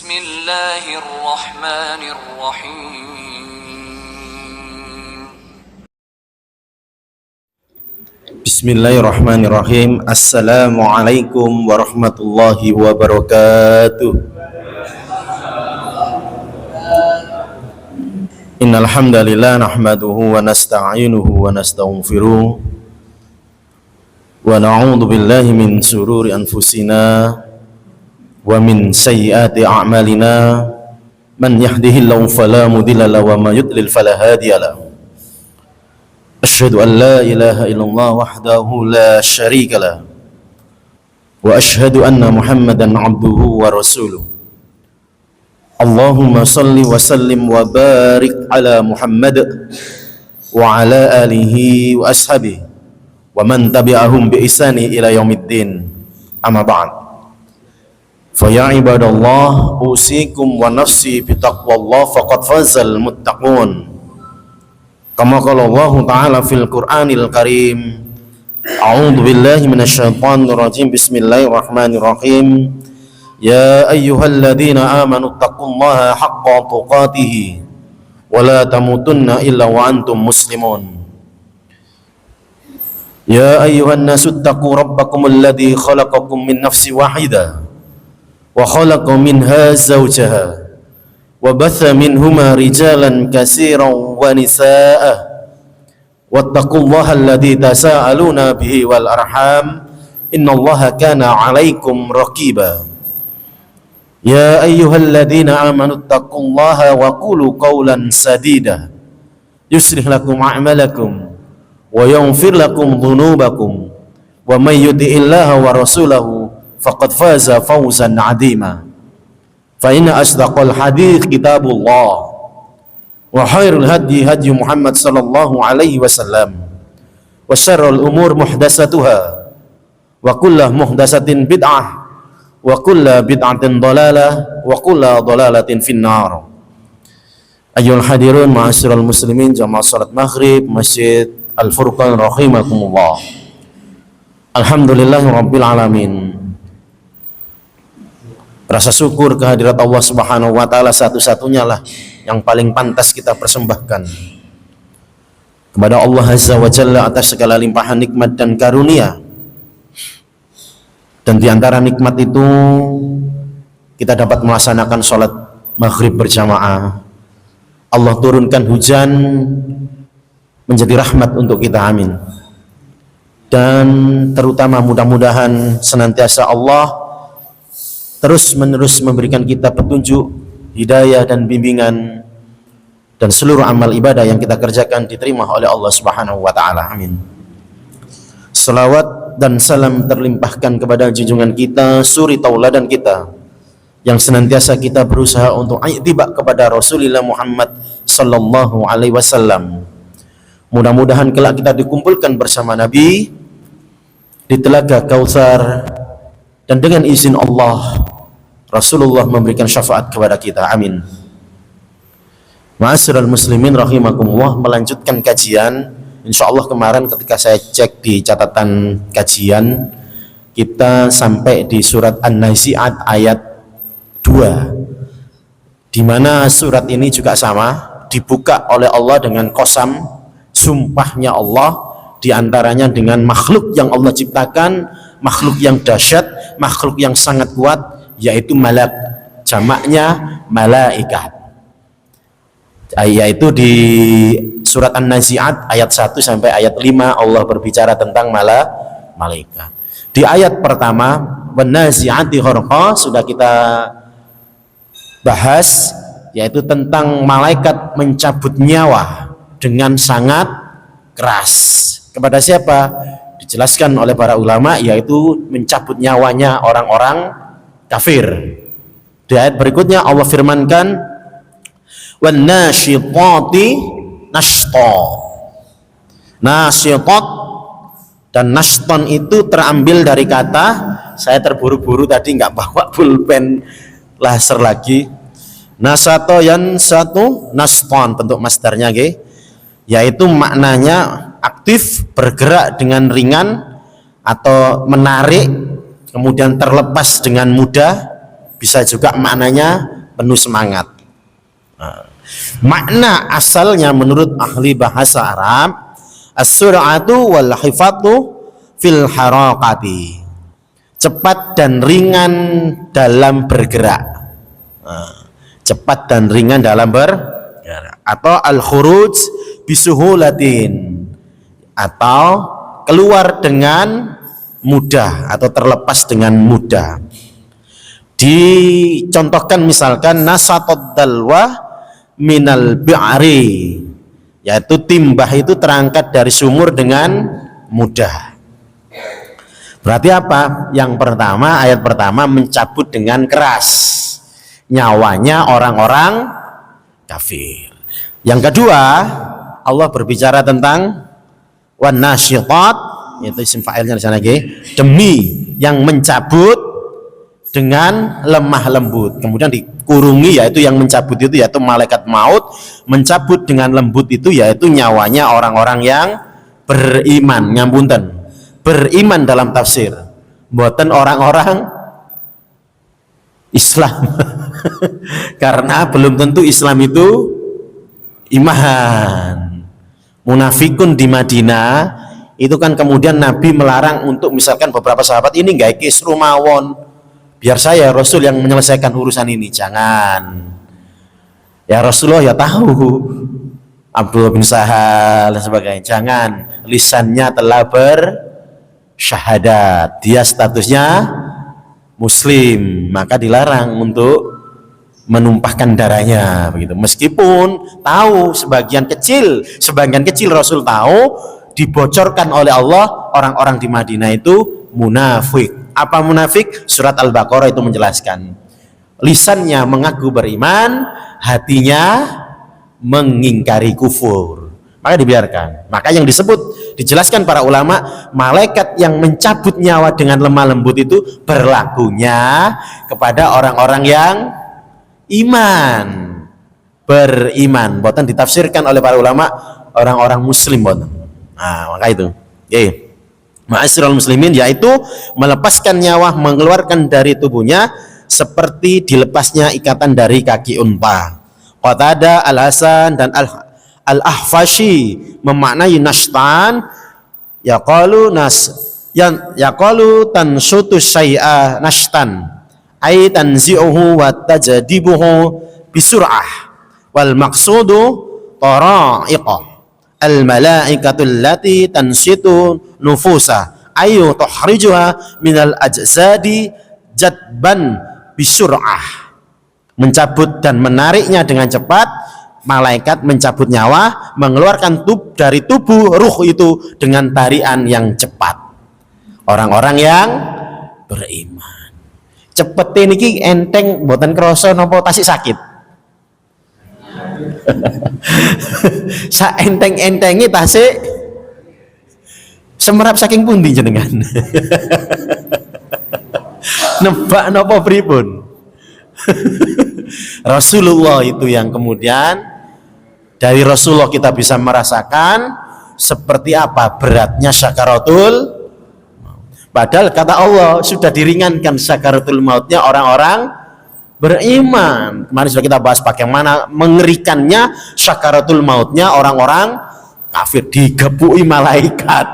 Bismillahirrahmanirrahim. Bismillahirrahmanirrahim. Assalamualaikum warahmatullahi wabarakatuh. Innal hamdalillah nahmaduhu wa nasta'inuhu wa nastaghfiruh wa na'udzu billahi min shururi anfusina wa min sayyiati a'malina man yahdihillahu fala mudilla lahu wa may yudlil fala hadiya lahu. Asyhadu an la ilaha illallah wahdahu la syarika lah wa asyhadu anna Muhammadan abduhu wa rasuluh. Allahumma salli wa sallim wa barik ala Muhammad wa ala alihi wa ashabihi wa man tabi'ahum bi ihsani ila yaumiddin. Amma ba'd. Fa ya ibadallah usikum wa nafsi bi taqwallah faqad fazal muttaqun. Kama qala Allah Ta'ala fil Qur'anil Karim. A'udzu billahi minasyaitonir rajim. Bismillahirrahmanirrahim. Ya ayyuhalladzina amanu taqullaha haqqa tuqatih wa la tamutunna illa wa antum muslimun. Ya ayyuhan nasu taqu rabbakumul ladzi khalaqakum min nafsin wahidah wa khalaqa minha zawjaha wa batha minhuma rijalan katsiran wa nisaa wattaqullaha alladzi tasaaluna bihi wal arham innallaha kana 'alaikum raqiba. Ya ayyuhalladzina amanu taqullaha wa qulu qawlan sadida yuslih lakum a'malakum wa yaghfir lakum dhunubakum wa may yuti'illaha wa rasulahu faqad faza fawzan 'azima. Fa inna asdaqal hadits kitabullah wa khairul hadyi hadyu Muhammad sallallahu alaihi wasallam wa syarrul umur muhdatsatuha wa kullu muhdatsatin bid'ah wa kullu bid'atin dhalalah wa kullu dhalalatin finnar. Ayyuhal hadirun ma'asyiral muslimin jamaah salat maghrib Masjid Al-Furqan rahimakumullah. Alhamdulillahirabbil alamin. Rasa syukur kehadirat Allah Subhanahu wa taala satu-satunya lah yang paling pantas kita persembahkan kepada Allah Azza wa Jalla atas segala limpahan nikmat dan karunia. Dan di antara nikmat itu kita dapat melaksanakan sholat maghrib berjamaah. Allah turunkan hujan menjadi rahmat untuk kita, amin. Dan terutama mudah-mudahan senantiasa Allah terus menerus memberikan kita petunjuk, hidayah dan bimbingan, dan seluruh amal ibadah yang kita kerjakan diterima oleh Allah Subhanahu wa taala, amin. Salawat dan salam terlimpahkan kepada junjungan kita, suri tauladan kita yang senantiasa kita berusaha untuk i'tiba kepada Rasulullah Muhammad sallallahu alaihi wasallam. Mudah-mudahan kelak kita dikumpulkan bersama Nabi di Telaga Kautsar, dan dengan izin Allah Rasulullah memberikan syafaat kepada kita, amin. Ma'asyiral muslimin rahimakumullah, melanjutkan kajian. Insyaallah kemarin ketika saya cek di catatan kajian kita sampai di surat An-Nazi'at ayat 2, di mana surat ini juga sama dibuka oleh Allah dengan qasam, sumpahnya Allah, diantaranya dengan makhluk yang Allah ciptakan, makhluk yang dahsyat, makhluk yang sangat kuat, yaitu malak, jamaknya malaikat. Yaitu di surat An-Nazi'at ayat 1 sampai ayat 5 Allah berbicara tentang malaikat. Di ayat pertama wan-nazi'ati gharqa sudah kita bahas, yaitu tentang malaikat mencabut nyawa dengan sangat keras. Kepada siapa? Dijelaskan oleh para ulama, yaitu mencabut nyawanya orang-orang kafir. Di ayat berikutnya Allah firmankan wan-nasyitati nashta. Nasyitat dan nashton itu terambil dari kata, saya terburu-buru tadi nggak bawa pulpen laser lagi. Nasato yan satu nashton, bentuk masdarnya yaitu maknanya aktif, bergerak dengan ringan atau menarik, kemudian terlepas dengan mudah, bisa juga maknanya penuh semangat. Makna asalnya menurut ahli bahasa Arab, as-sur'atu wal khifatu fil harakati, cepat dan ringan dalam bergerak. Cepat dan ringan dalam bergerak, atau al-khuruj bisuhulatin, atau keluar dengan mudah atau terlepas dengan mudah. Dicontohkan misalkan nasatad dalwa minal bi'ri, yaitu timbah itu terangkat dari sumur dengan mudah. Berarti apa? Yang pertama, ayat pertama mencabut dengan keras nyawanya orang-orang kafir. Yang kedua, Allah berbicara tentang wan nasyitat, yaitu isim fa'ilnya di sana, demi yang mencabut dengan lemah lembut. Kemudian dikurungi, yaitu yang mencabut itu yaitu malaikat maut, mencabut dengan lembut itu yaitu nyawanya orang-orang yang beriman. Ngapunten, beriman dalam tafsir, mboten orang-orang Islam. Karena belum tentu Islam itu iman. Munafikun di Madinah itu kan kemudian Nabi melarang untuk misalkan beberapa sahabat ini nggak kisru mawon, biar saya Rasul yang menyelesaikan urusan ini. Jangan, ya Rasulullah ya tahu Abdullah bin Sahal dan sebagainya. Jangan, lisannya telah bersyahadat, dia statusnya Muslim, maka dilarang untuk menumpahkan darahnya begitu. Meskipun tahu sebagian kecil Rasul tahu dibocorkan oleh Allah orang-orang di Madinah itu munafik. Apa munafik? Surat Al-Baqarah itu menjelaskan. Lisannya mengaku beriman, hatinya mengingkari kufur. Maka dibiarkan. Maka yang dijelaskan para ulama, malaikat yang mencabut nyawa dengan lemah lembut itu berlakunya kepada orang-orang yang beriman. Boten ditafsirkan oleh para ulama orang-orang muslim, boten. Nah, maka itu. Ma'asyiral muslimin, yaitu melepaskan nyawa, mengeluarkan dari tubuhnya seperti dilepasnya ikatan dari kaki unta. Qatadah, Al-Hasan dan Al-Ahfashi memaknai nashtan, yaqalu tansutu syai'a nashtan, ay tanzi'uhu wa tajdibuhu bisur'ah, wal maqsudu tara'iqah al malaikatul lati tansitu nufusa ayu tuhrijuha minal ajsadi jadban bisur'ah. Mencabut dan menariknya dengan cepat. Malaikat mencabut nyawa, mengeluarkan dari tubuh ruh itu dengan tarian yang cepat. Orang-orang yang beriman. Cepet niki enteng, mboten krasa napa tasik sakit. Sa enteng-entengi tasik semerap saking pundi jenengan. Nebak napa pripun? Rasulullah itu yang kemudian dari Rasulullah kita bisa merasakan seperti apa beratnya sakaratul. Padahal kata Allah sudah diringankan sakaratul mautnya orang-orang beriman. Kemarin sudah kita bahas bagaimana mengerikannya sakaratul mautnya orang-orang kafir, digebui malaikat,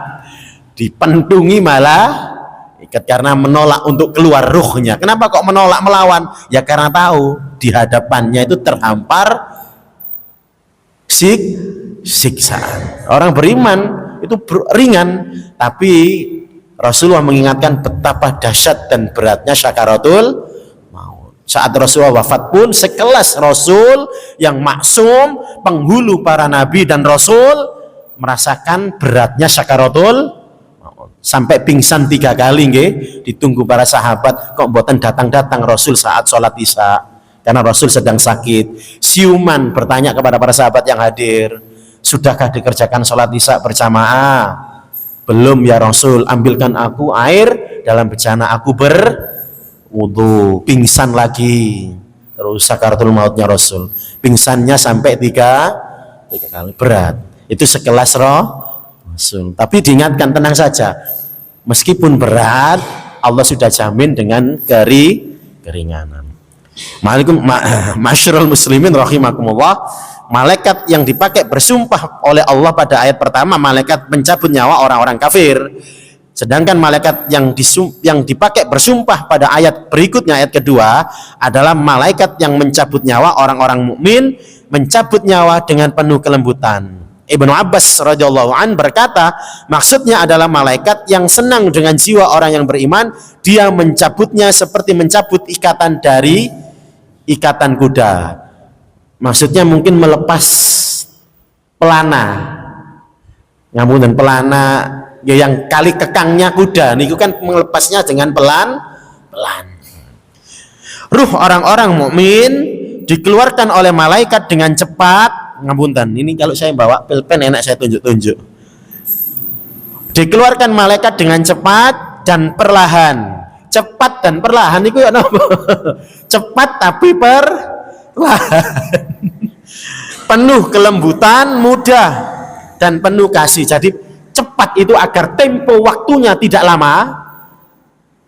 dipentungi malaikat karena menolak untuk keluar ruhnya. Kenapa kok menolak, melawan? Ya karena tahu di hadapannya itu terhampar siksaan. Orang beriman itu ringan, tapi Rasulullah mengingatkan betapa dahsyat dan beratnya sakaratul maut. Saat Rasulullah wafat pun sekelas Rasul yang maksum, penghulu para nabi dan Rasul, merasakan beratnya sakaratul maut. Sampai pingsan 3 kali ditunggu para sahabat, kok mboten datang-datang Rasul saat sholat isya, karena Rasul sedang sakit. Siuman bertanya kepada para sahabat yang hadir, sudahkah dikerjakan sholat isya berjamaah? Belum ya Rasul, ambilkan aku air dalam bejana aku berwudu. Pingsan lagi, terus sakaratul mautnya Rasul, pingsannya sampai 3 kali, berat. Itu sekelas Rasul. Tapi diingatkan, tenang saja, meskipun berat Allah sudah jamin dengan keringanan. Ma'asyiral muslimin rahimakumullah, malaikat yang dipakai bersumpah oleh Allah pada ayat pertama malaikat pencabut nyawa orang-orang kafir. Sedangkan malaikat yang dipakai bersumpah pada ayat berikutnya, ayat kedua, adalah malaikat yang mencabut nyawa orang-orang mukmin, mencabut nyawa dengan penuh kelembutan. Ibnu Abbas radhiyallahu an berkata, maksudnya adalah malaikat yang senang dengan jiwa orang yang beriman, dia mencabutnya seperti mencabut ikatan dari ikatan kuda. Maksudnya mungkin melepas pelana. Ngapunten, pelana ya yang kali kekangnya kuda niku kan melepasnya dengan pelan-pelan. Ruh orang-orang mukmin dikeluarkan oleh malaikat dengan cepat. Ngapunten, ini kalau saya bawa pulpen enak saya tunjuk-tunjuk. Dikeluarkan malaikat dengan cepat dan perlahan. Cepat dan perlahan itu ya napa? Cepat tapi perlahan. Penuh kelembutan, mudah dan penuh kasih. Jadi cepat itu agar tempo waktunya tidak lama.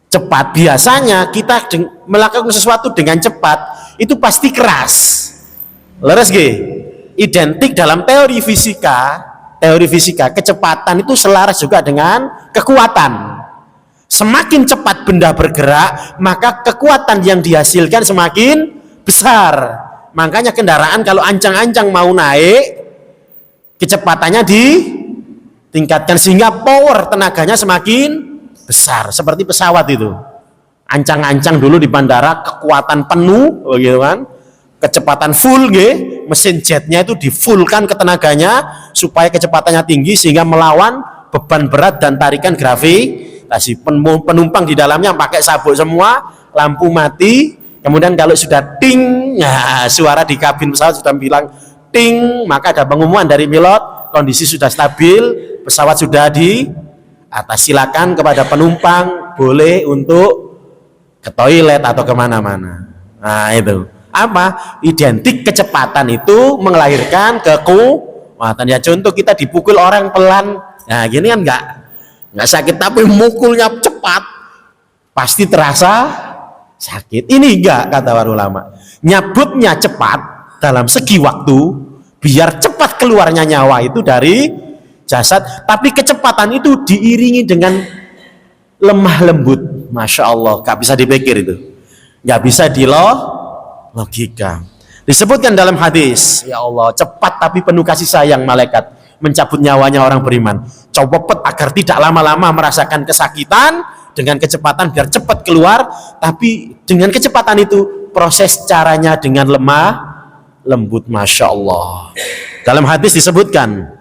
Cepat, biasanya kita melakukan sesuatu dengan cepat itu pasti keras. Leres nggih? Identik dalam teori fisika kecepatan itu selaras juga dengan kekuatan. Semakin cepat benda bergerak, maka kekuatan yang dihasilkan semakin besar. Makanya kendaraan kalau ancang-ancang mau naik, kecepatannya ditingkatkan sehingga power tenaganya semakin besar. Seperti pesawat itu, ancang-ancang dulu di bandara kekuatan penuh, begitu kan? Kecepatan full, mesin jetnya itu difullkan ke tenaganya supaya kecepatannya tinggi sehingga melawan beban berat dan tarikan gravitasi. Penumpang di dalamnya pakai sabuk semua, lampu mati. Kemudian kalau sudah ting, nah, suara di kabin pesawat sudah bilang ting, maka ada pengumuman dari pilot, kondisi sudah stabil, pesawat sudah di atas. Silakan kepada penumpang boleh untuk ke toilet atau kemana-mana. Nah itu apa? Identik kecepatan itu melahirkan kekuatan. Ya contoh kita dipukul orang pelan, nah gini kan nggak sakit, tapi mukulnya cepat pasti terasa sakit. Ini enggak, kata para ulama, nyabutnya cepat dalam segi waktu biar cepat keluarnya nyawa itu dari jasad, tapi kecepatan itu diiringi dengan lemah lembut. Masya Allah, gak bisa dipikir itu, gak bisa logika. Disebutkan dalam hadis, ya Allah, cepat tapi penuh kasih sayang malaikat mencabut nyawanya orang beriman. Coba agar tidak lama-lama merasakan kesakitan, dengan kecepatan biar cepat keluar, tapi dengan kecepatan itu proses caranya dengan lemah lembut. Masya Allah. Dalam hadis disebutkan,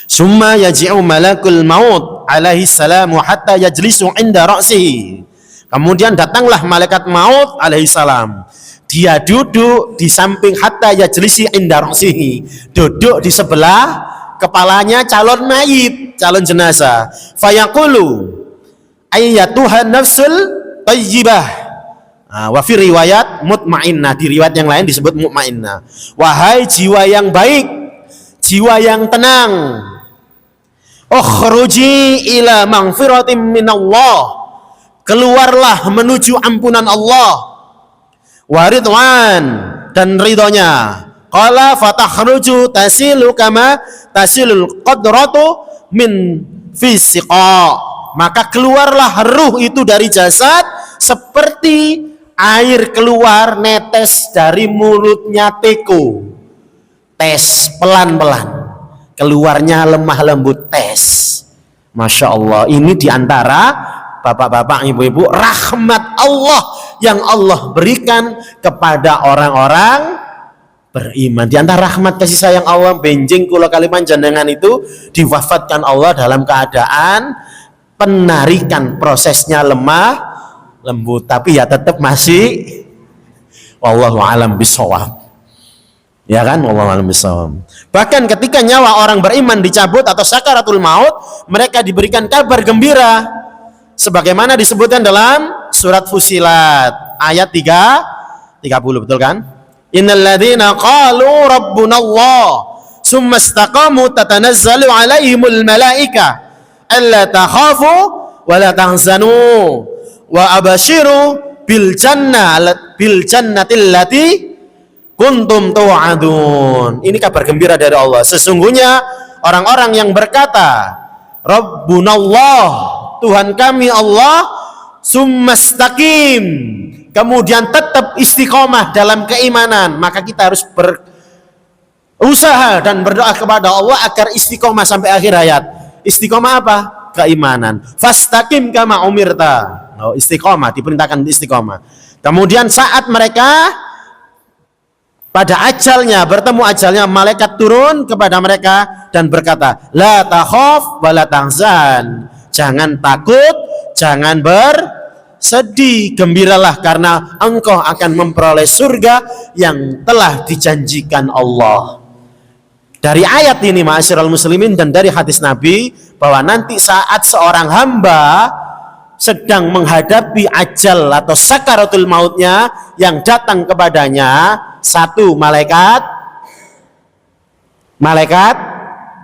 summa yaji'u malakul maut alaihi salamu hatta yajlisu inda ra'sihi. Kemudian datanglah malaikat maut alaihi salam. Dia duduk di samping hatta yajlisi inda ra'sihi, duduk di sebelah kepalanya calon mayit, calon jenazah. Fayaqulu ayyatuhan nafsul tayyibah. Wa fi riwayat mutmainnah, di riwayat yang lain disebut mutmainnah. Wahai jiwa yang baik, jiwa yang tenang, ukhruji ila maghfiratin minallah, keluarlah menuju ampunan Allah, wa ridwan, dan ridhonya. Qala fatakhruju tasilu kama tasilul qadratu min fisiqa, maka keluarlah ruh itu dari jasad seperti air keluar netes dari mulutnya teko. Tes pelan-pelan, keluarnya lemah lembut, tes. Masya Allah, ini diantara bapak-bapak, ibu-ibu, rahmat Allah yang Allah berikan kepada orang-orang beriman. Di antara rahmat kasih sayang Allah, benjing kula kaliman jenengan itu diwafatkan Allah dalam keadaan penarikan prosesnya lemah lembut, tapi ya tetap masih wallahu alam bisawab. Ya kan, wallahu alam bisawab. Bahkan ketika nyawa orang beriman dicabut atau sakaratul maut, mereka diberikan kabar gembira sebagaimana disebutkan dalam surat Fusilat ayat 30, betul kan? Innal ladzina qalu rabbunallah summa istaqamu tatanazzalu alaihimul malaika alla takhafu wa la tahzanu wa abashiru bil jannah bil jannatil lati kuntum tu'adun. Ini kabar gembira dari Allah. Sesungguhnya orang-orang yang berkata, Rabbunallah, Tuhan kami Allah, summastaqim, kemudian tetap istiqomah dalam keimanan, maka kita harus berusaha dan berdoa kepada Allah agar istiqomah sampai akhir hayat. Istiqomah apa? Keimanan. Fastaqim kama umirta. Istiqomah, diperintahkan istiqomah. Kemudian saat mereka pada ajalnya, bertemu ajalnya, malaikat turun kepada mereka dan berkata, la takhaf wa la tahzan. Jangan takut, jangan bersedih, gembiralah karena engkau akan memperoleh surga yang telah dijanjikan Allah. Dari ayat ini ma'asyiral muslimin dan dari hadis Nabi, bahwa nanti saat seorang hamba sedang menghadapi ajal atau sakaratul mautnya, yang datang kepadanya satu malaikat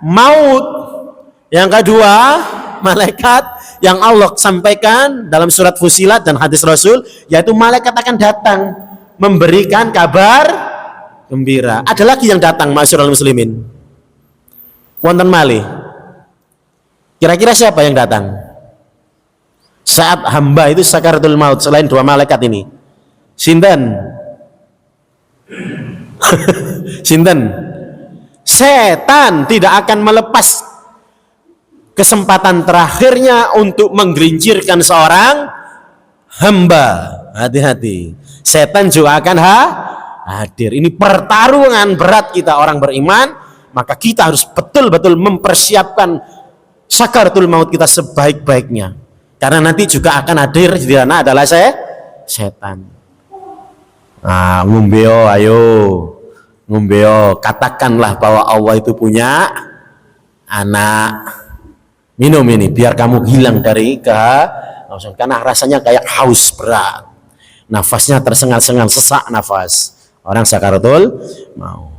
maut, yang kedua malaikat yang Allah sampaikan dalam surat Fusilat dan hadis Rasul, yaitu malaikat akan datang memberikan kabar gembira. Ada lagi yang datang ma'asyiral muslimin, wonten malih. Kira-kira siapa yang datang saat hamba itu sakaratul maut selain dua malaikat ini? Sinten? Sinten? Setan tidak akan melepas kesempatan terakhirnya untuk menggelincirkan seorang hamba. Hati-hati, setan juga akan hadir. Ini pertarungan berat kita orang beriman, maka kita harus betul-betul mempersiapkan sakaratul maut kita sebaik-baiknya, karena nanti juga akan hadir di sana adalah setan. Ngumbeo, ayo ngumbeo, katakanlah bahwa Allah itu punya anak. Minum ini biar kamu hilang dari kehausan, karena rasanya kayak haus berat, nafasnya tersengal-sengal, sesak nafas orang sakaratul maut.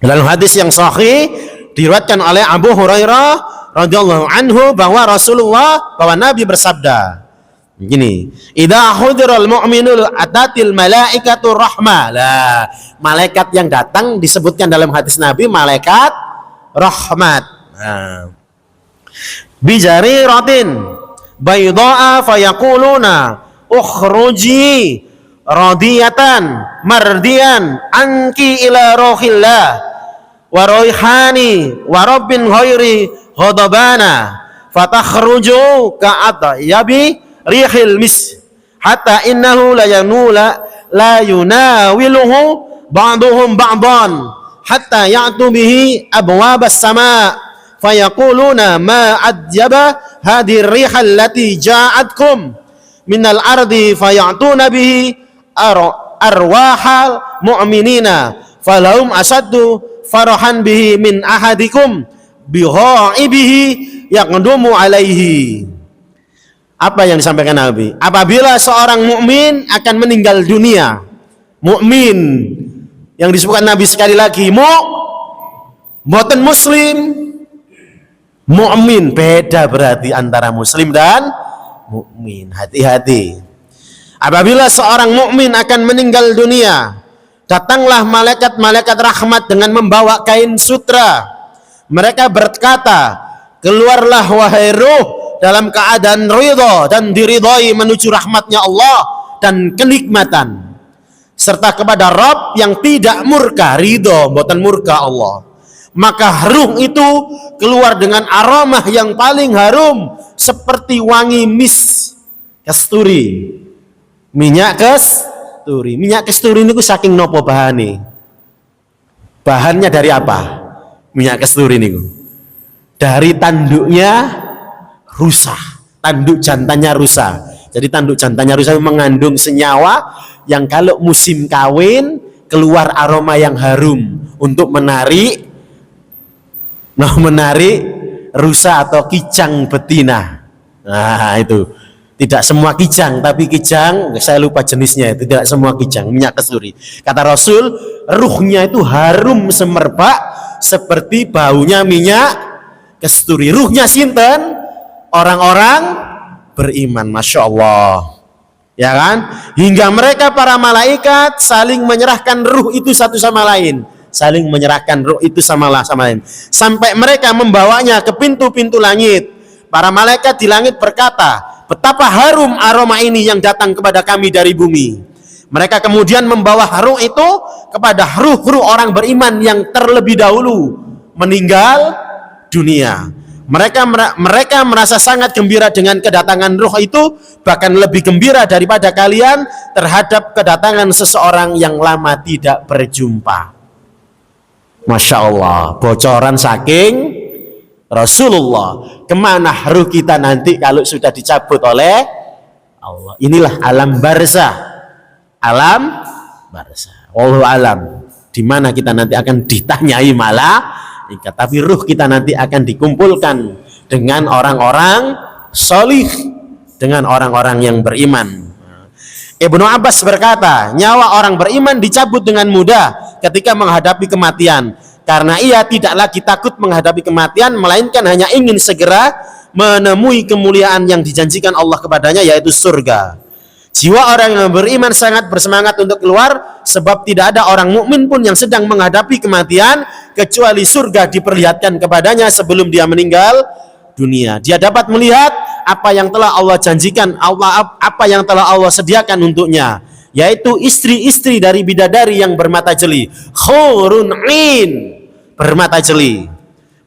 Dalam hadis yang sahih diriwayatkan oleh Abu Hurairah radhiyallahu anhu bahwa Nabi bersabda begini, idza hudiral mu'minul atatil malaikatur rahmah. Lah, malaikat yang datang disebutkan dalam hadis Nabi malaikat rahmat. Bijariratin bayda'a fayaquluna ukhruji radiyatan mardiyan anki ila rohillah wa roihani wa rabbin ghairi ghadabana fatakhruju ka'atyabi rihil mis hatta innahu la yunawiluhu ba'duhum ba'dan hatta ya'tu bihi abwabas sama' fayaquluna ma adjaba hadhihi riha allati ja'atkum minal ardi fayatuna bihi arwahal mu'minina falahum asaddu farahan bihi min ahadikum bighaibihi yaqdumu alaihi. Apa yang disampaikan Nabi? Apabila seorang mukmin akan meninggal dunia, mukmin yang disebutkan Nabi sekali lagi, mboten muslim, mukmin, beda berarti antara muslim dan mukmin. Hati-hati. Apabila seorang mukmin akan meninggal dunia, datanglah malaikat-malaikat rahmat dengan membawa kain sutra. Mereka berkata, keluarlah wahai ruh dalam keadaan ridha dan diridhai menuju rahmatnya Allah dan kenikmatan, serta kepada Rabb yang tidak murka, ridha mboten murka Allah. Maka ruh itu keluar dengan aromah yang paling harum seperti wangi kasturi. Minyak kasturi. Minyak kasturi ini saking nopo bahane? Bahannya dari apa? Minyak kasturi ini dari tanduknya rusa, tanduk jantannya rusa. Jadi tanduk jantannya rusa mengandung senyawa yang kalau musim kawin keluar aroma yang harum untuk menarik rusa atau kijang betina. Nah itu tidak semua kijang, tapi kijang saya lupa jenisnya itu, tidak semua kijang minyak kasturi. Kata Rasul, ruhnya itu harum semerbak seperti baunya minyak kasturi. Ruhnya sinten? Orang-orang beriman. Masya Allah. Ya kan? Hingga mereka para malaikat saling menyerahkan ruh itu satu sama lain. Saling menyerahkan ruh itu sama lain. Sampai mereka membawanya ke pintu-pintu langit. Para malaikat di langit berkata, betapa harum aroma ini yang datang kepada kami dari bumi. Mereka kemudian membawa ruh itu kepada ruh-ruh orang beriman yang terlebih dahulu meninggal dunia. Mereka merasa sangat gembira dengan kedatangan ruh itu, bahkan lebih gembira daripada kalian terhadap kedatangan seseorang yang lama tidak berjumpa. Masya Allah, bocoran saking Rasulullah. Kemana ruh kita nanti kalau sudah dicabut oleh Allah? Inilah alam barzah. Alam barzah. Wallahu alam. Di mana kita nanti akan ditanyai malaikat, tapi ruh kita nanti akan dikumpulkan dengan orang-orang solih, dengan orang-orang yang beriman. Ibnu Abbas berkata, nyawa orang beriman dicabut dengan mudah ketika menghadapi kematian, karena ia tidak lagi takut menghadapi kematian, melainkan hanya ingin segera menemui kemuliaan yang dijanjikan Allah kepadanya, yaitu surga. Jiwa orang yang beriman sangat bersemangat untuk keluar, sebab tidak ada orang mukmin pun yang sedang menghadapi kematian kecuali surga diperlihatkan kepadanya sebelum dia meninggal dunia. Dia dapat melihat apa yang telah Allah janjikan, apa yang telah Allah sediakan untuknya, yaitu istri-istri dari bidadari yang bermata jeli, khurun 'ain, bermata jeli.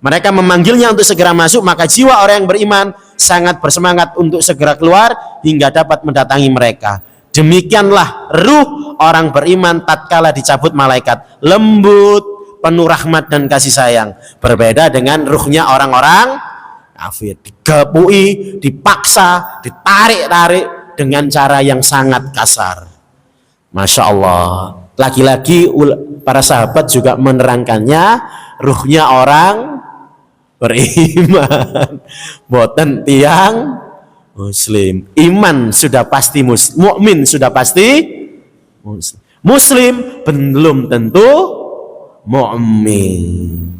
Mereka memanggilnya untuk segera masuk, maka jiwa orang yang beriman sangat bersemangat untuk segera keluar hingga dapat mendatangi mereka. Demikianlah ruh orang beriman tatkala dicabut malaikat, lembut, penuh rahmat dan kasih sayang. Berbeda dengan ruhnya orang-orang kafir, digepui, dipaksa, ditarik-tarik dengan cara yang sangat kasar. Masya Allah. Lagi-lagi para sahabat juga menerangkannya, ruhnya orang beriman, boten tiang muslim. Iman sudah pasti mukmin sudah pasti muslim. Muslim belum tentu mukmin.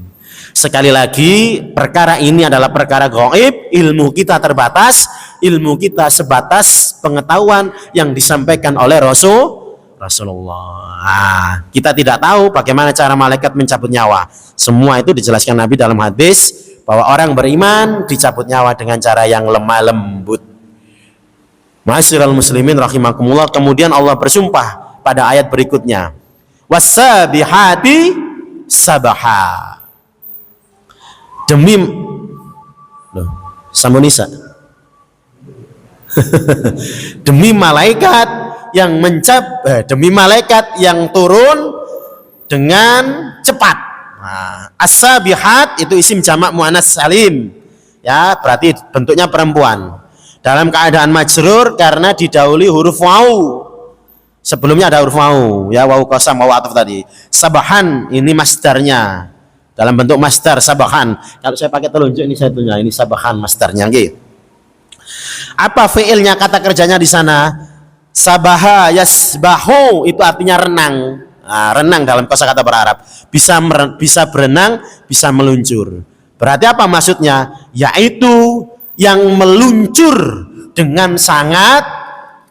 Sekali lagi, perkara ini adalah perkara gaib, ilmu kita terbatas, ilmu kita sebatas pengetahuan yang disampaikan oleh Rasulullah. Kita tidak tahu bagaimana cara malaikat mencabut nyawa. Semua itu dijelaskan Nabi dalam hadis, bahwa orang beriman dicabut nyawa dengan cara yang lemah lembut. Ma'asyiral muslimin rahimakumullah. Kemudian Allah bersumpah pada ayat berikutnya, was-sabihati sabaha. Demi Samunisa demi malaikat yang demi malaikat yang turun dengan cepat. As-sabihat itu isim jamak muannas salim, ya, berarti bentuknya perempuan. Dalam keadaan majrur karena didahului huruf waw. Sebelumnya ada huruf waw, ya, waw qasam, waw ataf tadi. Sabahan ini masdarnya dalam bentuk masdar sabahan. Kalau saya pakai telunjuk ini, saya tunjuk ini sabahan masdarnya, gitu. Apa fiilnya, kata kerjanya di sana? Sabaha yasbahu itu artinya renang. Renang dalam kosakata berarab, bisa berenang, bisa meluncur. Berarti apa maksudnya? Yaitu yang meluncur dengan sangat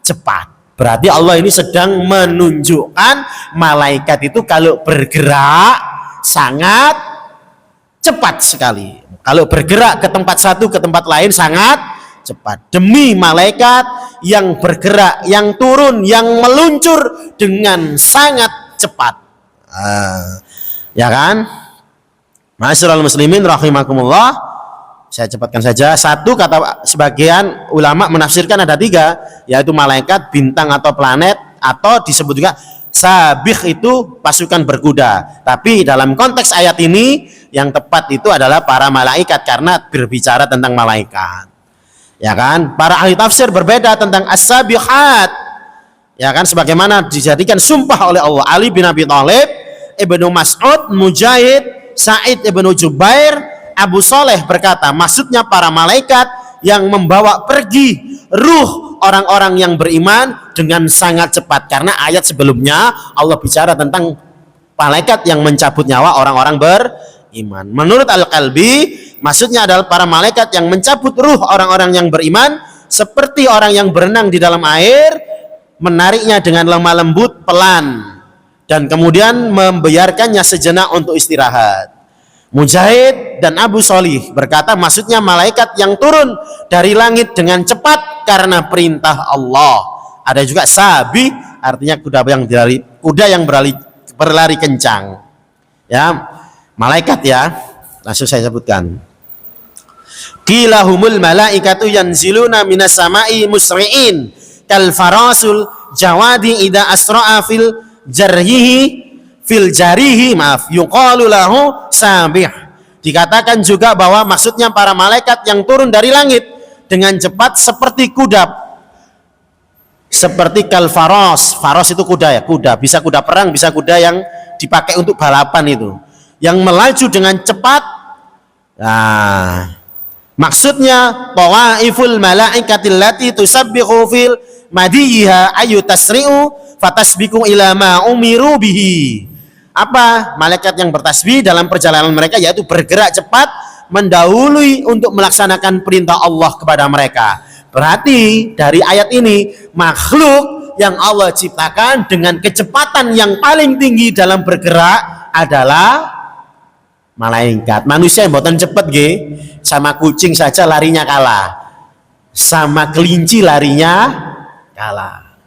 cepat. Berarti Allah ini sedang menunjukkan malaikat itu kalau bergerak sangat cepat sekali. Kalau bergerak ke tempat satu ke tempat lain sangat cepat. Demi malaikat yang bergerak, yang turun, yang meluncur dengan sangat cepat. Ya kan? Ma'asyiral muslimin rahimakumullah. Saya cepatkan saja. Satu, kata sebagian ulama menafsirkan ada tiga, yaitu malaikat, bintang atau planet, atau disebut juga sabih itu pasukan berkuda. Tapi dalam konteks ayat ini yang tepat itu adalah para malaikat karena berbicara tentang malaikat. Ya kan? Para ahli tafsir berbeda tentang as-sabihat. Ya kan, sebagaimana dijadikan sumpah oleh Allah. Ali bin Abi Thalib, Ibnu Mas'ud, Mujahid, Sa'id ibnu Jubair, Abu Soleh berkata, maksudnya para malaikat yang membawa pergi ruh orang-orang yang beriman dengan sangat cepat. Karena ayat sebelumnya Allah bicara tentang malaikat yang mencabut nyawa orang-orang beriman. Menurut Al-Qalbi, maksudnya adalah para malaikat yang mencabut ruh orang-orang yang beriman seperti orang yang berenang di dalam air menariknya dengan lemah lembut, pelan, dan kemudian membiarkannya sejenak untuk istirahat. Mujahid dan Abu Sholih berkata, maksudnya malaikat yang turun dari langit dengan cepat karena perintah Allah. Ada juga sabi, artinya kuda yang berlari kencang. Ya, malaikat ya. Langsung saya sebutkan. Qilahumul malaikatu yanziluna minas sama'i musri'in kal farasul jawadi ida asra'a fil jarihi yuqalu lahu sabih. Dikatakan juga bahwa maksudnya para malaikat yang turun dari langit dengan cepat seperti kuda, seperti kal faros. Faros itu kuda ya, kuda, bisa kuda perang, bisa kuda yang dipakai untuk balapan itu, yang melaju dengan cepat. Nah, maksudnya tawaiful malaikatil lati tusabbihu fil madiha ayu tasri'u fatasbiqu ila ma umiru bihi. Apa? Malaikat yang bertasbih dalam perjalanan mereka, yaitu bergerak cepat mendahului untuk melaksanakan perintah Allah kepada mereka. Berarti dari ayat ini, makhluk yang Allah ciptakan dengan kecepatan yang paling tinggi dalam bergerak adalah malaikat. Manusia yang buatan cepet nggih, sama kucing saja larinya kalah, sama kelinci larinya kalah.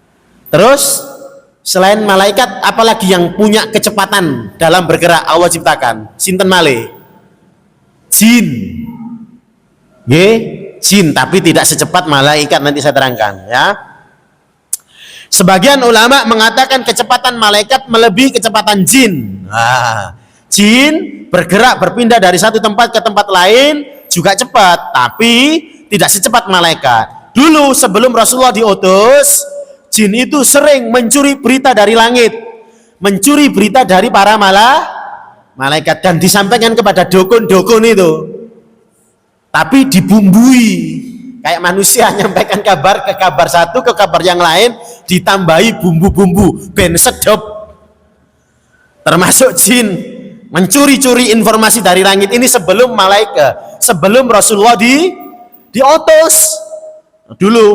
Terus selain malaikat, apalagi yang punya kecepatan dalam bergerak Allah ciptakan? Sinten malih? Jin. Nggih, jin, tapi tidak secepat malaikat, nanti saya terangkan ya. Sebagian ulama mengatakan kecepatan malaikat melebihi kecepatan jin. Jin bergerak berpindah dari satu tempat ke tempat lain juga cepat, tapi tidak secepat malaikat. Dulu sebelum Rasulullah diutus, jin itu sering mencuri berita dari langit, mencuri berita dari para malaikat, dan disampaikan kepada dukun-dukun itu, tapi dibumbui kayak manusia, nyampaikan kabar ke kabar satu ke kabar yang lain, ditambahi bumbu-bumbu ben sedep. Termasuk jin mencuri-curi informasi dari langit ini sebelum malaikat, sebelum Rasulullah diutus dulu.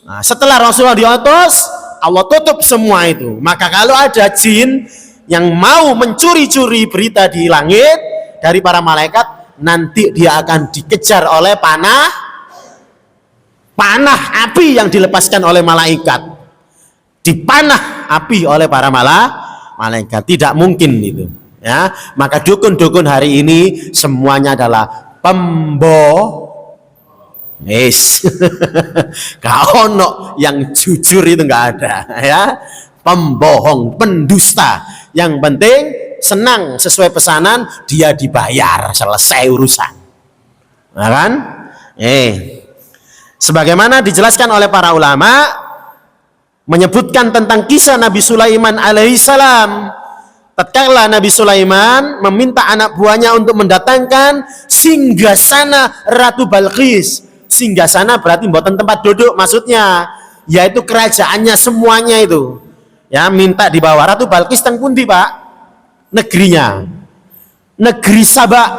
Nah, setelah Rasulullah diutus, Allah tutup semua itu. Maka kalau ada jin yang mau mencuri-curi berita di langit dari para malaikat, nanti dia akan dikejar oleh panah api yang dilepaskan oleh malaikat, dipanah api oleh para malaikat. Tidak mungkin itu ya. Maka dukun-dukun hari ini semuanya adalah gak ono yang jujur, itu gak ada ya. Pembohong, pendusta. Yang penting senang sesuai pesanan, dia dibayar, selesai urusan. Nah kan? Sebagaimana dijelaskan oleh para ulama, menyebutkan tentang kisah Nabi Sulaiman alaihissalam. Tatkala Nabi Sulaiman meminta anak buahnya untuk mendatangkan singgasana Ratu Balqis. Singgasana berarti mboten tempat duduk maksudnya, yaitu kerajaannya semuanya itu. Ya, minta dibawa. Ratu Balqis teng pundi, Pak? Negerinya. Negeri Sabak.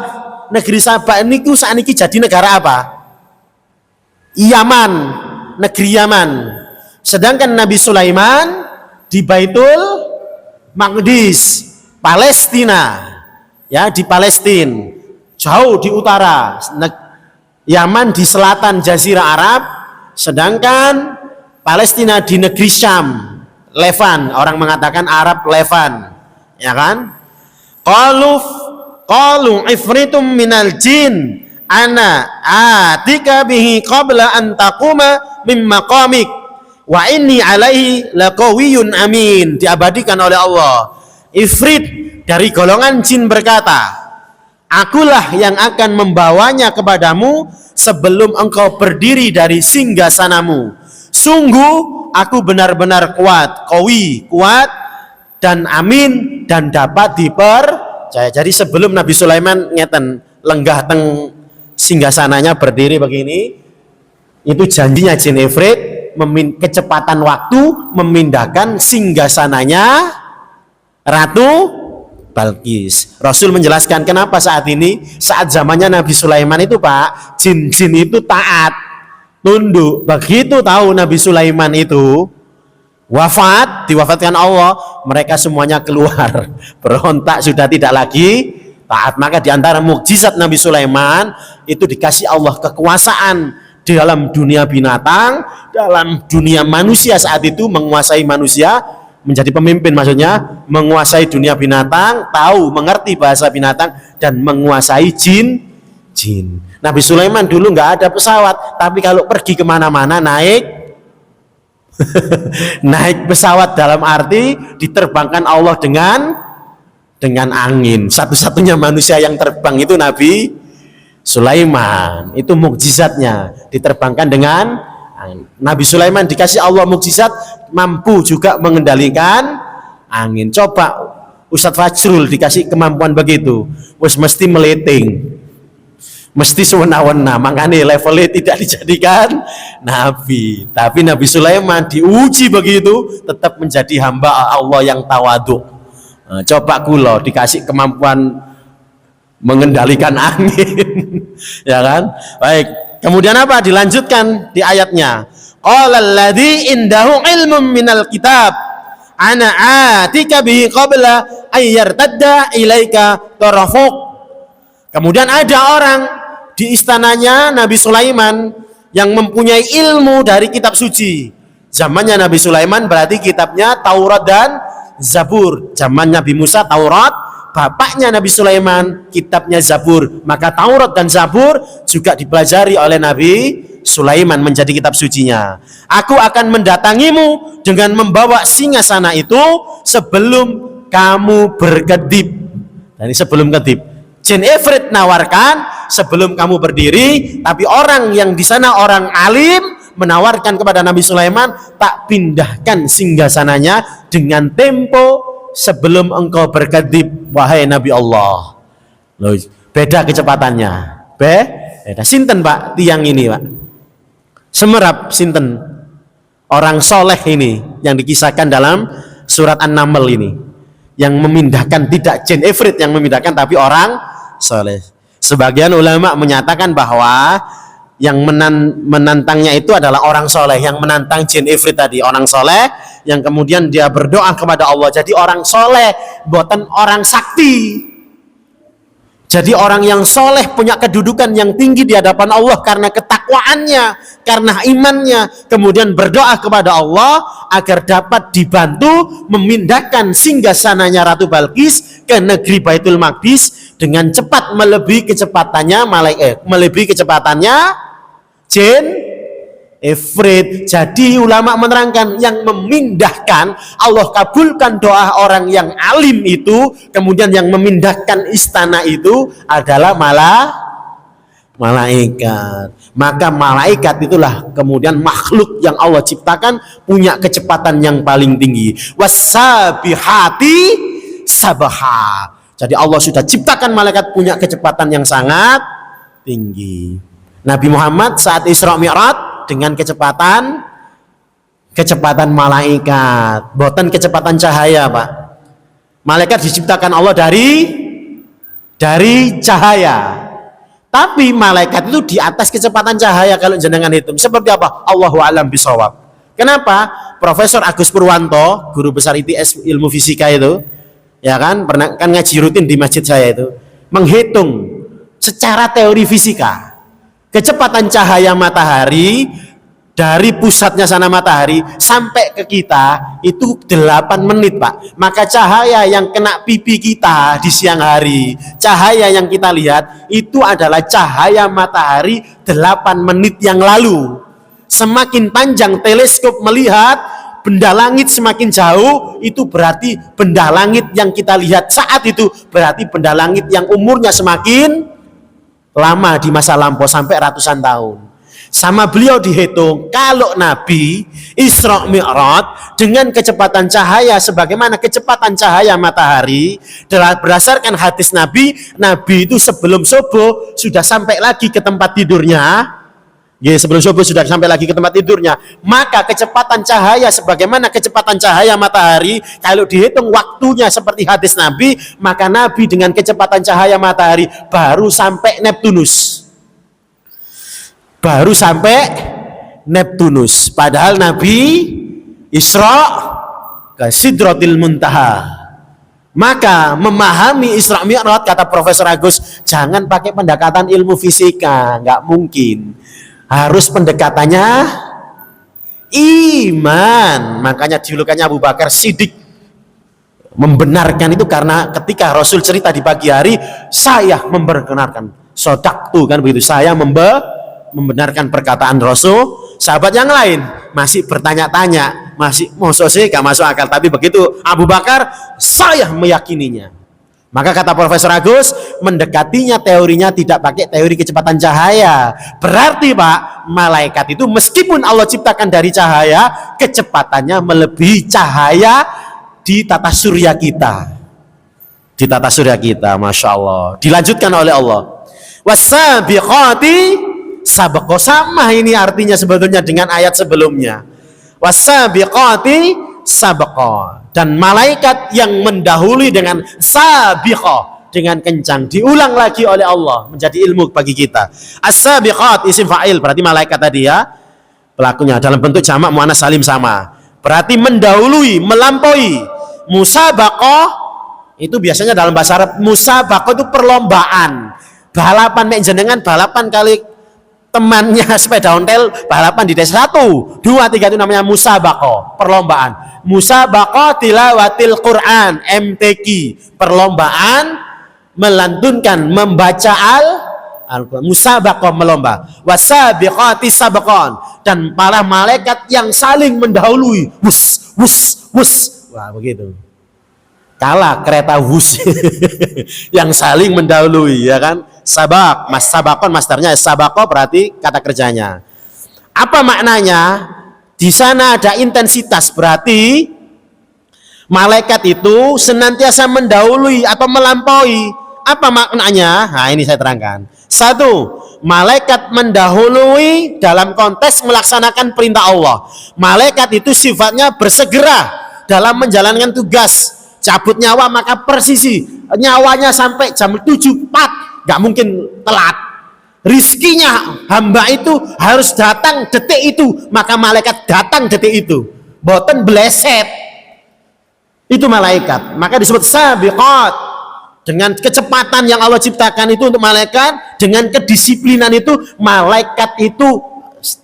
Negeri Sabak niku sakniki jadi negara apa? Yaman, negeri Yaman. Sedangkan Nabi Sulaiman di Baitul Maqdis, Palestina, ya, di Palestina, jauh di utara. Yaman di selatan Jazirah Arab, sedangkan Palestina di negeri Syam, Levan. Orang mengatakan Arab Levan, ya kan? Qalu ifritum minal jin ana atika bihi qabla an taquma min maqamik wa inni alaihi laqawiyyun amin. Diabadikan oleh Allah. Ifrit dari golongan jin berkata, akulah yang akan membawanya kepadamu sebelum engkau berdiri dari singgasanamu. Sungguh aku benar-benar kuat, kuat dan amin, dan dapat dipercaya. Jadi sebelum Nabi Sulaiman ngeten lenggah teng singgasananya berdiri begini, itu janjinya jin Ifrit kecepatan waktu memindahkan singgasananya Ratu Balqis. Rasul menjelaskan kenapa saat ini, saat zamannya Nabi Sulaiman itu, Pak, jin-jin itu taat, tunduk. Begitu tahu Nabi Sulaiman itu wafat, diwafatkan Allah, mereka semuanya keluar, berontak, sudah tidak lagi taat. Maka diantara mukjizat Nabi Sulaiman itu dikasih Allah kekuasaan di dalam dunia binatang, dalam dunia manusia saat itu, menguasai manusia, menjadi pemimpin, maksudnya menguasai dunia binatang, tahu, mengerti bahasa binatang, dan menguasai jin. Nabi Sulaiman dulu nggak ada pesawat, tapi kalau pergi kemana-mana naik naik pesawat, dalam arti diterbangkan Allah dengan angin. Satu-satunya manusia yang terbang itu Nabi Sulaiman. Itu mukjizatnya, diterbangkan dengan angin. Nabi Sulaiman dikasih Allah mukjizat, mampu juga mengendalikan angin. Coba Ustadz Fajrul dikasih kemampuan begitu, wes mesti meleting, mesti sewena-wena, makanya levelnya tidak dijadikan Nabi. Tapi Nabi Sulaiman diuji begitu, tetap menjadi hamba Allah yang tawadhu. Nah, coba kulo dikasih kemampuan mengendalikan angin, ya kan? Baik, kemudian apa? Dilanjutkan di ayatnya. Qala alladzi indahu ilmun minal kitab ana atika bihi qabla ayyartadda ilaika tarafuk. Kemudian ada orang di istananya Nabi Sulaiman yang mempunyai ilmu dari kitab suci. Zamannya Nabi Sulaiman berarti kitabnya Taurat dan Zabur. Zaman Nabi Musa Taurat, bapaknya Nabi Sulaiman kitabnya Zabur. Maka Taurat dan Zabur juga dipelajari oleh Nabi Sulaiman menjadi kitab sucinya. Aku akan mendatangimu dengan membawa singgasana itu sebelum kamu berkedip. Ini sebelum kedip. Jin Ifrit nawarkan sebelum kamu berdiri, tapi orang yang di sana orang alim menawarkan kepada Nabi Sulaiman, tak pindahkan singgasananya dengan tempo sebelum engkau berkedip, wahai Nabi Allah. Loh, beda kecepatannya. Beda. Sinten Pak tiang ini Pak? Semerap sinten orang soleh ini yang dikisahkan dalam surat An-Naml ini, yang memindahkan, tidak jin Ifrit yang memindahkan, tapi orang soleh. Sebagian ulama menyatakan bahwa yang menantangnya itu adalah orang soleh, yang menantang jin Ifrit tadi orang soleh, yang kemudian dia berdoa kepada Allah. Jadi orang soleh, bukan orang sakti. Jadi orang yang soleh punya kedudukan yang tinggi di hadapan Allah karena ketakwaannya, karena imannya, kemudian berdoa kepada Allah agar dapat dibantu memindahkan singgasananya Ratu Balqis ke negeri Baitul Maqdis dengan cepat, melebihi kecepatannya melebihi kecepatannya jin Ifrit. Jadi ulama menerangkan yang memindahkan, Allah kabulkan doa orang yang alim itu, kemudian yang memindahkan istana itu adalah malaikat. Maka malaikat itulah kemudian makhluk yang Allah ciptakan punya kecepatan yang paling tinggi. Wasabihati sabaha. Jadi Allah sudah ciptakan malaikat punya kecepatan yang sangat tinggi. Nabi Muhammad saat Isra Mi'raj dengan kecepatan malaikat, bukan kecepatan cahaya, Pak. Malaikat diciptakan Allah dari cahaya. Tapi malaikat itu di atas kecepatan cahaya kalau jenengan hitung. Seperti apa? Allahu a'lam bishawab. Kenapa? Profesor Agus Purwanto, guru besar ITS ilmu fisika itu, ya kan, pernah kan ngaji rutin di masjid saya itu, menghitung secara teori fisika kecepatan cahaya matahari dari pusatnya sana matahari sampai ke kita itu 8 menit, Pak. Maka cahaya yang kena pipi kita di siang hari, cahaya yang kita lihat itu adalah cahaya matahari 8 menit yang lalu. Semakin panjang teleskop melihat benda langit semakin jauh, itu berarti benda langit yang kita lihat saat itu berarti benda langit yang umurnya semakin lama di masa lampau sampai ratusan tahun. Sama beliau dihitung kalau Nabi Isra Mi'raj dengan kecepatan cahaya sebagaimana kecepatan cahaya matahari, berdasarkan hadis Nabi itu sebelum subuh sudah sampai lagi ke tempat tidurnya. Ya, sebelum subuh sudah sampai lagi ke tempat tidurnya. Maka kecepatan cahaya sebagaimana kecepatan cahaya matahari, kalau dihitung waktunya seperti hadis Nabi, maka Nabi dengan kecepatan cahaya matahari baru sampai Neptunus. Padahal Nabi Isra ke Sidratil Muntaha. Maka memahami Isra Mi'raj, kata Profesor Agus, jangan pakai pendekatan ilmu fisika, nggak mungkin. Harus pendekatannya iman. Makanya julukannya Abu Bakar Siddiq, membenarkan itu karena ketika Rasul cerita di pagi hari, saya membenarkan, sodaktu kan begitu, saya membenarkan perkataan Rasul. Sahabat yang lain masih bertanya-tanya, masih mosok sih gak masuk akal, tapi begitu Abu Bakar, saya meyakininya. Maka kata Profesor Agus, mendekatinya teorinya tidak pakai teori kecepatan cahaya. Berarti Pak, malaikat itu meskipun Allah ciptakan dari cahaya, kecepatannya melebihi cahaya di tata surya kita. Di tata surya kita, Masya Allah. Dilanjutkan oleh Allah, wasabiqati sabaqo, sama ini artinya sebetulnya dengan ayat sebelumnya. Wasabiqati sabaqo, dan malaikat yang mendahului dengan sabiqo, dengan kencang. Diulang lagi oleh Allah menjadi ilmu bagi kita. As-sabiqat isim fa'il, berarti malaikat tadi ya, pelakunya dalam bentuk jamak muannas salim sama. Berarti mendahului, melampaui. Musabaqah itu biasanya dalam bahasa Arab, musabaqah itu perlombaan. Balapan mek jenengan balapan kali temannya sepeda ontel, balapan di desa 1, 2, 3 itu namanya musabaqah, perlombaan. Musabaqah tilawatil Quran, MTQ, perlombaan melantunkan membaca Al-Quran. Musabaqah, melomba. Wasabiqati sabaqan, dan para malaikat yang saling mendahului, wus wus wus, wah begitu. Kalah kereta wus yang saling mendahului, ya kan? Sabak, sabakon masdarnya, sabako berarti kata kerjanya. Apa maknanya? Di sana ada intensitas, berarti malaikat itu senantiasa mendahului atau melampaui. Apa maknanya? Nah, ini saya terangkan. 1, malaikat mendahului dalam konteks melaksanakan perintah Allah. Malaikat itu sifatnya bersegera dalam menjalankan tugas. Cabut nyawa maka persisi, nyawanya sampai jam 7.4, gak mungkin telat. Rizkinya hamba itu harus datang detik itu, maka malaikat datang detik itu, boten bleset. Itu malaikat, maka disebut sabiqat. Dengan kecepatan yang Allah ciptakan itu untuk malaikat, dengan kedisiplinan itu, malaikat itu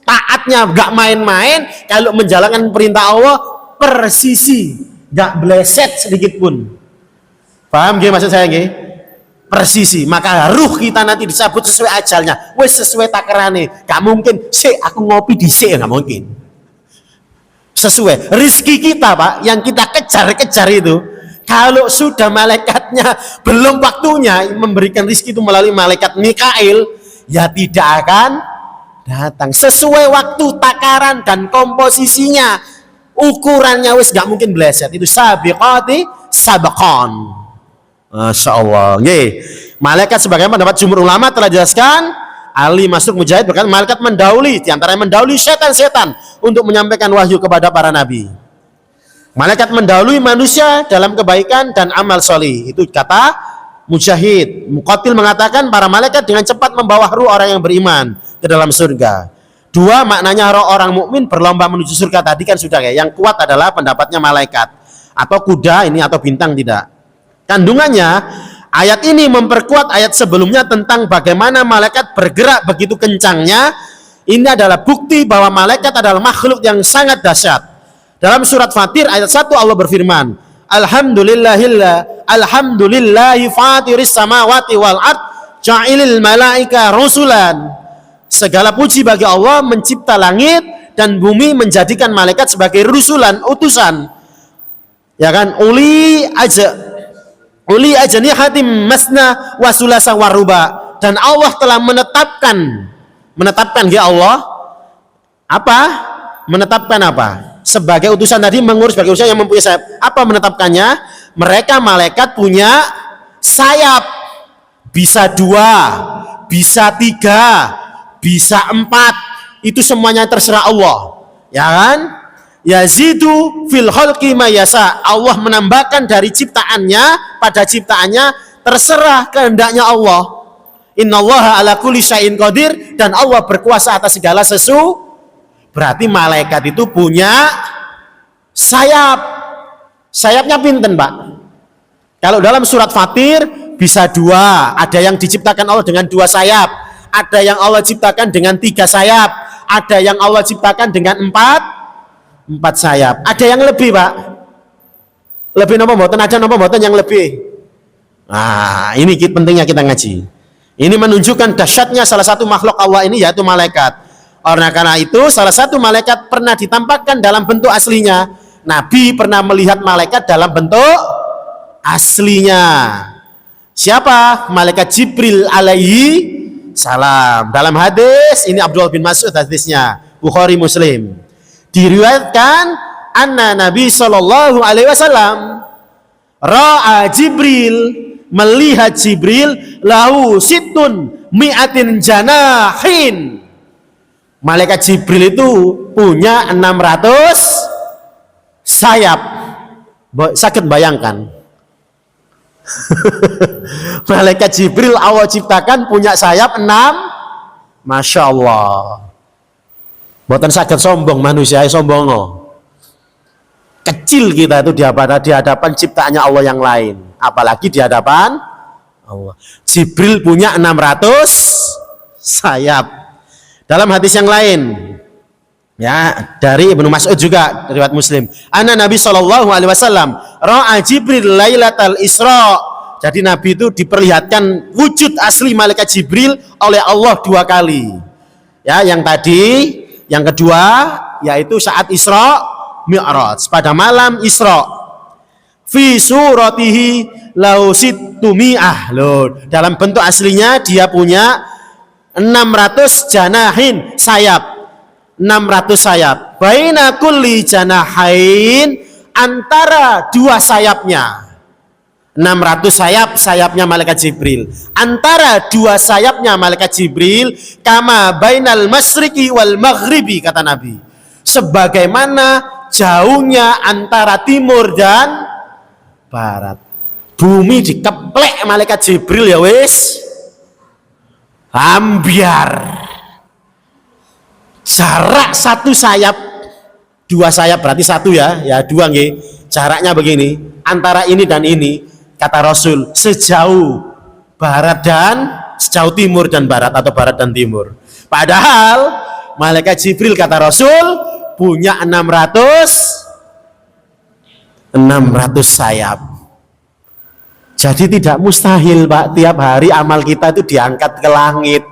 taatnya gak main-main. Kalau menjalankan perintah Allah persisi, gak bleset sedikit pun. Paham gak maksud saya gak? Persisi. Maka ruh kita nanti dicabut sesuai ajalnya, wes sesuai takerane. Gak mungkin sik aku ngopi di sik, gak mungkin. Sesuai rizki kita Pak, yang kita kejar-kejar itu, kalau sudah malaikatnya belum waktunya memberikan rizki itu melalui malaikat Mikail, ya tidak akan datang sesuai waktu takaran dan komposisinya. Ukurannya wis gak mungkin bleset. Itu sabiqati sabaqan. Masya Allah. Malaikat sebagaimana pendapat jumhur ulama telah dijelaskan, Ali Masruk Mujahid berkata malaikat mendahului, diantaranya mendahului setan-setan untuk menyampaikan wahyu kepada para nabi. Malaikat mendahului manusia dalam kebaikan dan amal solih. Itu kata Mujahid. Muqatil mengatakan para malaikat dengan cepat membawa ruh orang yang beriman ke dalam surga. 2, maknanya roh orang mukmin berlomba menuju surga tadi kan sudah ya. Yang kuat adalah pendapatnya malaikat atau kuda ini atau bintang tidak. Kandungannya ayat ini memperkuat ayat sebelumnya tentang bagaimana malaikat bergerak begitu kencangnya. Ini adalah bukti bahwa malaikat adalah makhluk yang sangat dahsyat. Dalam surat Fatir ayat 1 Allah berfirman, Alhamdulillahi fatiris samawati wal ard ja'ilil malaika rusulan. Segala puji bagi Allah mencipta langit dan bumi, menjadikan malaikat sebagai rusulan, utusan. Ya kan? Uli ajnihatim masna wa sulasa wa ruba. Dan Allah telah menetapkan ya Allah apa? Menetapkan apa? Sebagai utusan tadi, mengurus sebagai utusan yang mempunyai sayap. Apa menetapkannya? Mereka malaikat punya sayap. Bisa 2, bisa 3, bisa 4, itu semuanya terserah Allah, ya kan? Yazidu fil khalqi ma yasa. Allah menambahkan dari ciptaannya pada ciptaannya, terserah kehendaknya Allah. Innallaha ala kulli syai'in qadir, dan Allah berkuasa atas segala sesuatu. Berarti malaikat itu punya Sayapnya pinten, Pak? Kalau dalam surat Fatir bisa 2, ada yang diciptakan Allah dengan 2 sayap, ada yang Allah ciptakan dengan 3 sayap, ada yang Allah ciptakan dengan 4 sayap. Ada yang lebih, Pak? Lebih nopo mboten? Ada nopo mboten yang lebih? Nah, ini pentingnya kita ngaji. Ini menunjukkan dahsyatnya salah satu makhluk Allah ini, yaitu malaikat. Karena itu salah satu malaikat pernah ditampakkan dalam bentuk aslinya. Nabi pernah melihat malaikat dalam bentuk aslinya. Siapa? Malaikat Jibril alaihi salam. Dalam hadis ini Abdullah bin Mas'ud, hadisnya Bukhari Muslim. Diriwayatkan anna Nabi sallallahu alaihi wasallam ra'a Jibril, melihat Jibril, lahu situn mi'atin janahin. Malaikat Jibril itu punya 600 sayap. Sakit bayangkan. Malaikat Jibril Allah ciptakan punya sayap 6. Masya Allah. Buatan sakit sombong manusia, sombong. Kecil kita itu di hadapan ciptaannya Allah yang lain. Apalagi di hadapan Allah. Jibril punya 600 sayap. Dalam hadis yang lain, ya, dari Ibnu Mas'ud juga riwayat Muslim, anna Nabi sallallahu alaihi wasallam ra'a Jibril lailatal Isra. Jadi Nabi itu diperlihatkan wujud asli malaikat Jibril oleh Allah 2 kali. Ya, yang tadi, yang kedua yaitu saat Isra Mi'raj, pada malam Isra. Fi suratihi lau situmi'ah. Loh, dalam bentuk aslinya dia punya 600 janahin, sayap. 600 sayap. Baina kulli janahain, antara 2 sayapnya. 600 sayap, sayapnya malaikat Jibril. Antara 2 sayapnya malaikat Jibril, kama bainal masyriqi wal maghribi, kata Nabi. Sebagaimana jauhnya antara timur dan barat. Bumi dikeplek malaikat Jibril, ya wis. Ambiar. Jarak 1 sayap, 2 sayap berarti 1 ya, ya 2 nggih. Jaraknya begini, antara ini dan ini, kata Rasul, sejauh barat dan sejauh timur dan barat, atau barat dan timur. Padahal malaikat Jibril, kata Rasul, punya 600 sayap. Jadi tidak mustahil, Pak, tiap hari amal kita itu diangkat ke langit.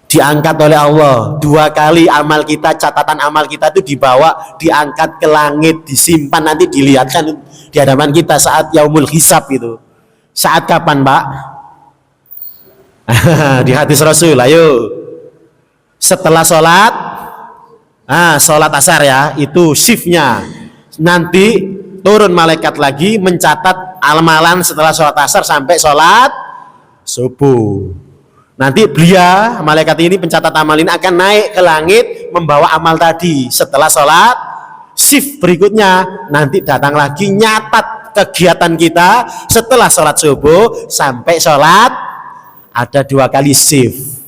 Diangkat oleh Allah 2 kali amal kita, catatan amal kita itu dibawa, diangkat ke langit, disimpan, nanti dilihatkan di hadapan kita saat yaumul hisab itu. Saat kapan, Pak? Di hadis Rasul, ayo. Setelah sholat, sholat asar ya, itu shiftnya. Nanti turun malaikat lagi mencatat amalan setelah sholat asar sampai sholat subuh. Nanti beliau, malaikat ini pencatat amal ini akan naik ke langit membawa amal tadi. Setelah sholat, shift berikutnya nanti datang lagi nyatat kegiatan kita setelah sholat subuh sampai sholat. Ada 2 kali shift.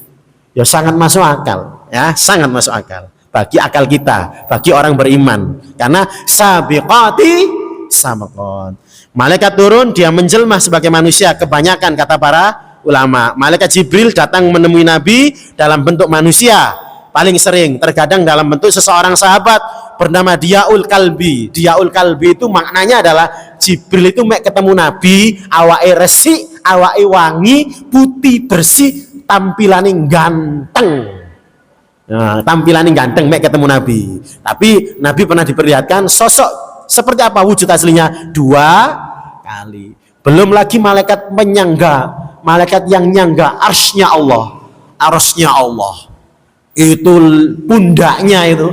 Ya sangat masuk akal, ya sangat masuk akal bagi akal kita, bagi orang beriman. Karena sabiqati sabaqon. Malaikat turun, dia menjelma sebagai manusia. Kebanyakan kata para ulama, malaikat Jibril datang menemui Nabi dalam bentuk manusia. Paling sering terkadang dalam bentuk seseorang sahabat bernama Diyaul Kalbi. Diyaul Kalbi itu maknanya adalah Jibril itu mek ketemu Nabi, awake resik, awake wangi, putih bersih, tampilane ganteng. Nah, tampilane ganteng mek ketemu Nabi. Tapi Nabi pernah diperlihatkan sosok seperti apa wujud aslinya 2 kali. Belum lagi malaikat penyangga, malaikat yang nyangga arsy-nya Allah. Arsy-nya Allah. Itu pundaknya itu.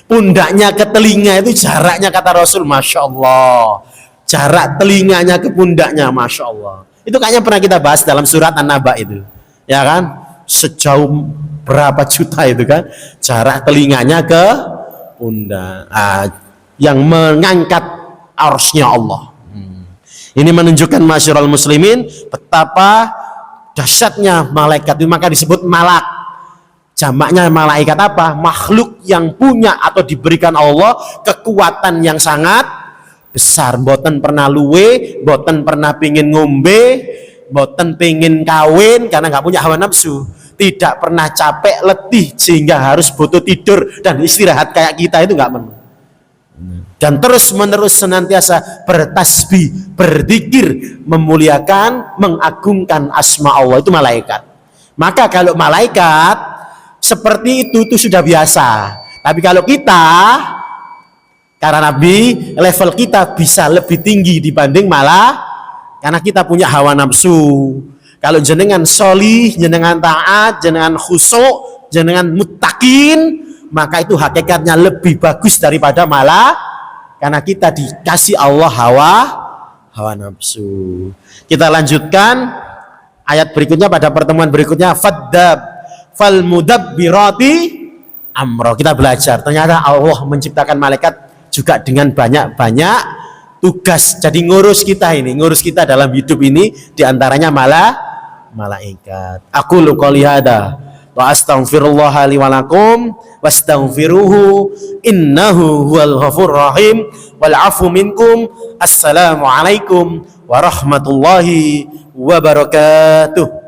Pundaknya ke telinga itu jaraknya, kata Rasul, Masya Allah. Jarak telinganya ke pundaknya, Masya Allah. Itu kayaknya pernah kita bahas dalam surat An-Naba itu. Ya kan? Sejauh berapa juta itu kan? Jarak telinganya ke pundak. Yang mengangkat arsy-nya Allah. Ini menunjukkan masyarul muslimin betapa dahsyatnya malaikat itu, maka disebut malak. Jamaknya malaikat apa? Makhluk yang punya atau diberikan Allah kekuatan yang sangat besar. Mboten pernah luwe, mboten pernah pingin ngombe, mboten pingin kawin karena nggak punya hawa nafsu. Tidak pernah capek, letih sehingga harus butuh tidur dan istirahat kayak kita itu nggak pernah. Dan terus menerus senantiasa bertasbih, berzikir, memuliakan, mengagungkan asma Allah, itu malaikat. Maka kalau malaikat seperti itu sudah biasa. Tapi kalau kita, karena Nabi, level kita bisa lebih tinggi dibanding malah karena kita punya hawa nafsu. Kalau jenengan solih, jenengan taat, jenengan khusyuk, jenengan muttaqin, maka itu hakikatnya lebih bagus daripada malah karena kita dikasih Allah hawa nafsu. Kita lanjutkan ayat berikutnya pada pertemuan berikutnya. Fal mudabbirati amro. Kita belajar ternyata Allah menciptakan malaikat juga dengan banyak-banyak tugas. Jadi ngurus kita dalam hidup ini diantaranya malah malaikat. Aku qouli hada wa astaghfirullah li wa lakum wastaghfiruhu innahu huwal ghafurur rahim wal afu minkum. Assalamualaikum warahmatullahi wabarakatuh.